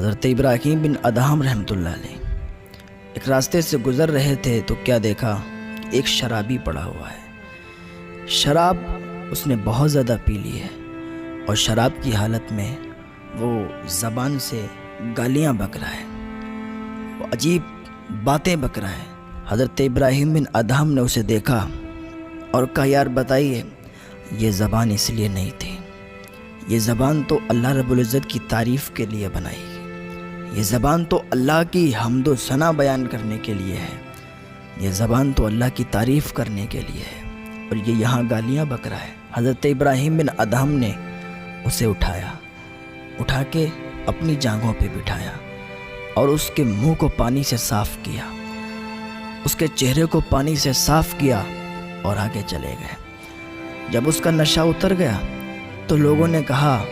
حضرت ابراہیم بن ادہم رحمۃ اللہ علیہ ایک راستے سے گزر رہے تھے تو کیا دیکھا، ایک شرابی پڑا ہوا ہے۔ شراب اس نے بہت زیادہ پی لی ہے اور شراب کی حالت میں وہ زبان سے گالیاں بک رہا ہے، وہ عجیب باتیں بک رہا ہے۔ حضرت ابراہیم بن ادہم نے اسے دیکھا اور کہا، یار بتائیے، یہ زبان اس لیے نہیں تھی، یہ زبان تو اللہ رب العزت کی تعریف کے لیے بنائی گئی، یہ زبان تو اللہ کی حمد و ثنا بیان کرنے کے لیے ہے، یہ زبان تو اللہ کی تعریف کرنے کے لیے ہے، اور یہ یہاں گالیاں بک رہا ہے۔ حضرت ابراہیم بن ادہم نے اسے اٹھا کے اپنی جانگھوں پہ بٹھایا اور اس کے منہ کو پانی سے صاف کیا، اس کے چہرے کو پانی سے صاف کیا اور آگے چلے گئے۔ جب اس کا نشہ اتر گیا تو لوگوں نے کہا،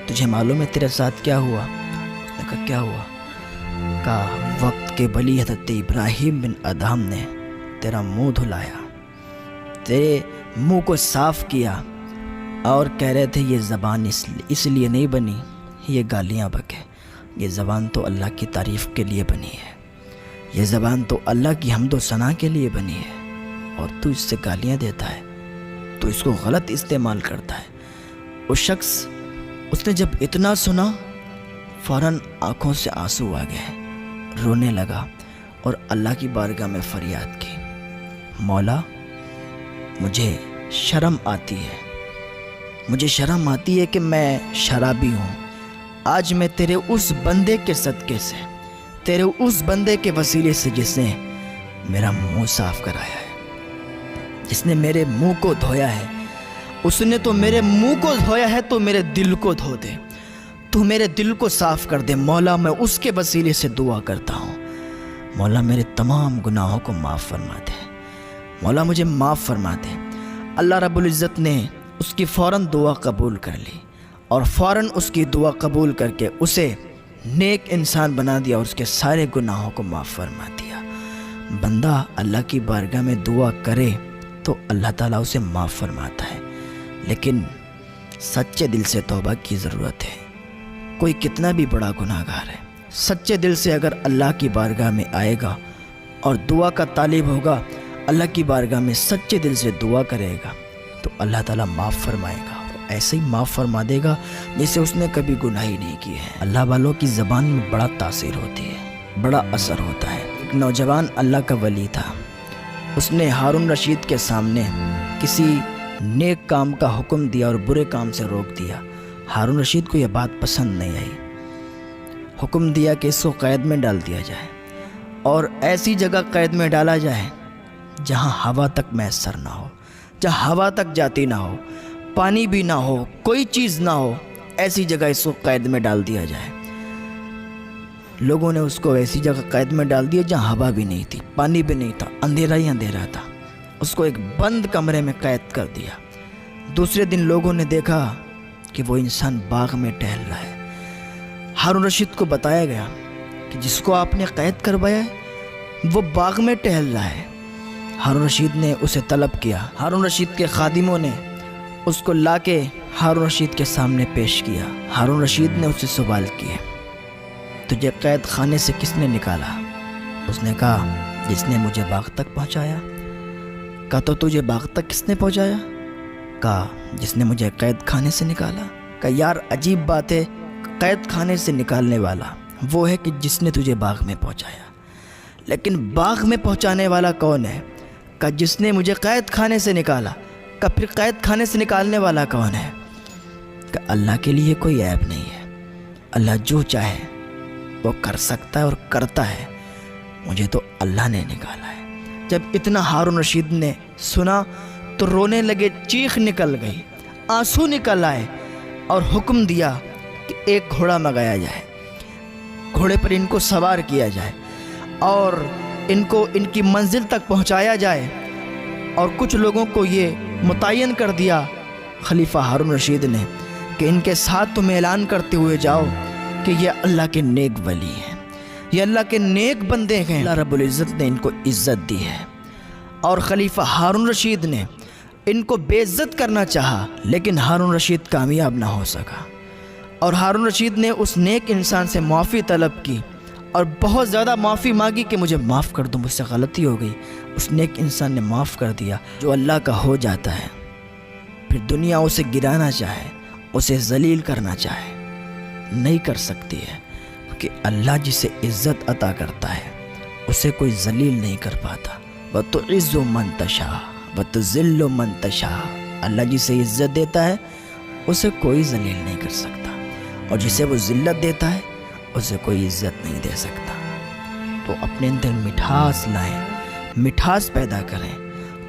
تجھے معلوم ہے تیرے ساتھ کیا ہوا؟ اس نے کہا، کیا ہوا؟ کہا، وقت کے ولی حضرت ابراہیم بن ادہم نے تیرا منہ دھلایا، تیرے منہ کو صاف کیا، اور کہہ رہے تھے یہ زبان اس لیے نہیں بنی، یہ گالیاں بکے، یہ زبان تو اللہ کی تعریف کے لیے بنی ہے، یہ زبان تو اللہ کی حمد و ثنا کے لیے بنی ہے، اور تو اس سے گالیاں دیتا ہے، تو اس کو غلط استعمال کرتا ہے۔ وہ شخص، اس نے جب اتنا سنا فوراً آنکھوں سے آنسو آ گئے، رونے لگا اور اللہ کی بارگاہ میں فریاد کی، مولا مجھے شرم آتی ہے، مجھے شرم آتی ہے کہ میں شرابی ہوں، آج میں تیرے اس بندے کے صدقے سے، تیرے اس بندے کے وسیلے سے جس نے میرا منہ صاف کرایا ہے، جس نے میرے منہ کو دھویا ہے، اس نے تو میرے منہ کو دھویا ہے، تو میرے دل کو دھو دے، تو میرے دل کو صاف کر دے مولا۔ میں اس کے وسیلے سے دعا کرتا ہوں، مولا میرے تمام گناہوں کو معاف فرما دے، مولا مجھے معاف فرما دے۔ اللہ رب العزت نے اس کی فوراً دعا قبول کر لی اور فوراً اس کی دعا قبول کر کے اسے نیک انسان بنا دیا اور اس کے سارے گناہوں کو معاف فرما دیا۔ بندہ اللہ کی بارگاہ میں دعا کرے تو اللہ تعالیٰ اسے معاف فرماتا ہے، لیکن سچے دل سے توبہ کی ضرورت ہے۔ کوئی کتنا بھی بڑا گناہ گار ہے، سچے دل سے اگر اللہ کی بارگاہ میں آئے گا اور دعا کا طالب ہوگا، اللہ کی بارگاہ میں سچے دل سے دعا کرے گا تو اللہ تعالیٰ معاف فرمائے گا، ایسے ہی معاف فرما دے گا جیسے اس نے کبھی گناہ ہی نہیں کیے ہیں۔ اللہ والوں کی زبان میں بڑا تاثیر ہوتی ہے، بڑا اثر ہوتا ہے۔ ایک نوجوان اللہ کا ولی تھا، اس نے ہارون رشید کے سامنے کسی نیک کام کا حکم دیا اور برے کام سے روک دیا۔ ہارون رشید کو یہ بات پسند نہیں آئی، حکم دیا کہ اس کو قید میں ڈال دیا جائے اور ایسی جگہ قید میں ڈالا جائے جہاں ہوا تک میسر نہ ہو، جہاں ہوا تک جاتی نہ ہو، پانی بھی نہ ہو، کوئی چیز نہ ہو، ایسی جگہ اس کو قید میں ڈال دیا جائے۔ لوگوں نے اس کو ایسی جگہ قید میں ڈال دیا جہاں ہوا بھی نہیں تھی، پانی بھی نہیں تھا، اندھیرا ہی اندھیرا تھا، اس کو ایک بند کمرے میں قید کر دیا۔ دوسرے دن لوگوں نے دیکھا کہ وہ انسان باغ میں ٹہل رہا ہے۔ ہارون رشید کو بتایا گیا کہ جس کو آپ نے قید کروایا ہے وہ باغ میں ٹہل رہا ہے۔ ہارون رشید نے اسے طلب کیا، ہارون رشید کے خادموں نے اس کو لا کے ہارون رشید کے سامنے پیش کیا۔ ہارون رشید نے اسے سوال کیا، تجھے قید خانے سے کس نے نکالا؟ اس نے کہا، جس نے مجھے باغ تک پہنچایا۔ کہا، تو تجھے باغ تک کس نے پہنچایا؟ کہا، جس نے مجھے قید خانے سے نکالا۔ کہا، یار عجیب بات ہے، قید خانے سے نکالنے والا وہ ہے کہ جس نے تجھے باغ میں پہنچایا، لیکن باغ میں پہنچانے والا کون ہے؟ کہا، جس نے مجھے قید خانے سے نکالا۔ کہا، پھر قید خانے سے نکالنے والا کون ہے؟ کہ اللہ کے لیے کوئی عیب نہیں ہے، اللہ جو چاہے وہ کر سکتا ہے اور کرتا ہے، مجھے تو اللہ نے نکالا ہے۔ جب اتنا ہارون رشید نے سنا تو رونے لگے، چیخ نکل گئی، آنسو نکل آئے اور حکم دیا کہ ایک گھوڑا منگایا جائے، گھوڑے پر ان کو سوار کیا جائے اور ان کو ان کی منزل تک پہنچایا جائے۔ اور کچھ لوگوں کو یہ متعین کر دیا خلیفہ ہارون رشید نے کہ ان کے ساتھ تم اعلان کرتے ہوئے جاؤ کہ یہ اللہ کے نیک ولی ہیں، یہ اللہ کے نیک بندے ہیں، اللہ رب العزت نے ان کو عزت دی ہے۔ اور خلیفہ ہارون رشید نے ان کو بے عزت کرنا چاہا لیکن ہارون رشید کامیاب نہ ہو سکا۔ اور ہارون رشید نے اس نیک انسان سے معافی طلب کی اور بہت زیادہ معافی مانگی کہ مجھے معاف کر دو، مجھ سے غلطی ہو گئی۔ اس نیک انسان نے معاف کر دیا۔ جو اللہ کا ہو جاتا ہے پھر دنیا اسے گرانا چاہے، اسے ذلیل کرنا چاہے، نہیں کر سکتی ہے، کیونکہ اللہ جسے عزت عطا کرتا ہے اسے کوئی ذلیل نہیں کر پاتا۔ وَتُعِزُّ مَن تَشَاءُ وَتُذِلُّ مَن تَشَاءُ، اللہ جسے عزت دیتا ہے اسے کوئی ذلیل نہیں کر سکتا، اور جسے وہ ذلت دیتا ہے اسے کوئی عزت نہیں دے سکتا۔ تو اپنے اندر مٹھاس لائیں، مٹھاس پیدا کریں،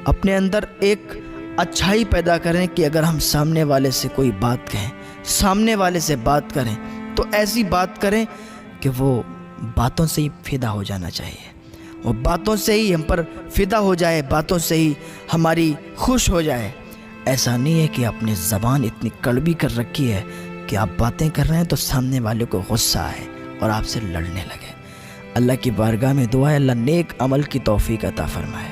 اپنے اندر ایک اچھائی پیدا کریں کہ اگر ہم سامنے والے سے کوئی بات کہیں، سامنے والے سے بات کریں تو ایسی بات کریں کہ وہ باتوں سے ہی فدا ہو جانا چاہیے، وہ باتوں سے ہی ہم پر فدا ہو جائے، باتوں سے ہی ہماری خوش ہو جائے۔ ایسا نہیں ہے کہ اپنی زبان اتنی کڑوی کر رکھی ہے کہ آپ باتیں کر رہے ہیں تو سامنے والے کو غصہ آئے اور آپ سے لڑنے لگے۔ اللہ کی بارگاہ میں دعا ہے اللہ نیک عمل کی توفیق عطا فرمائے۔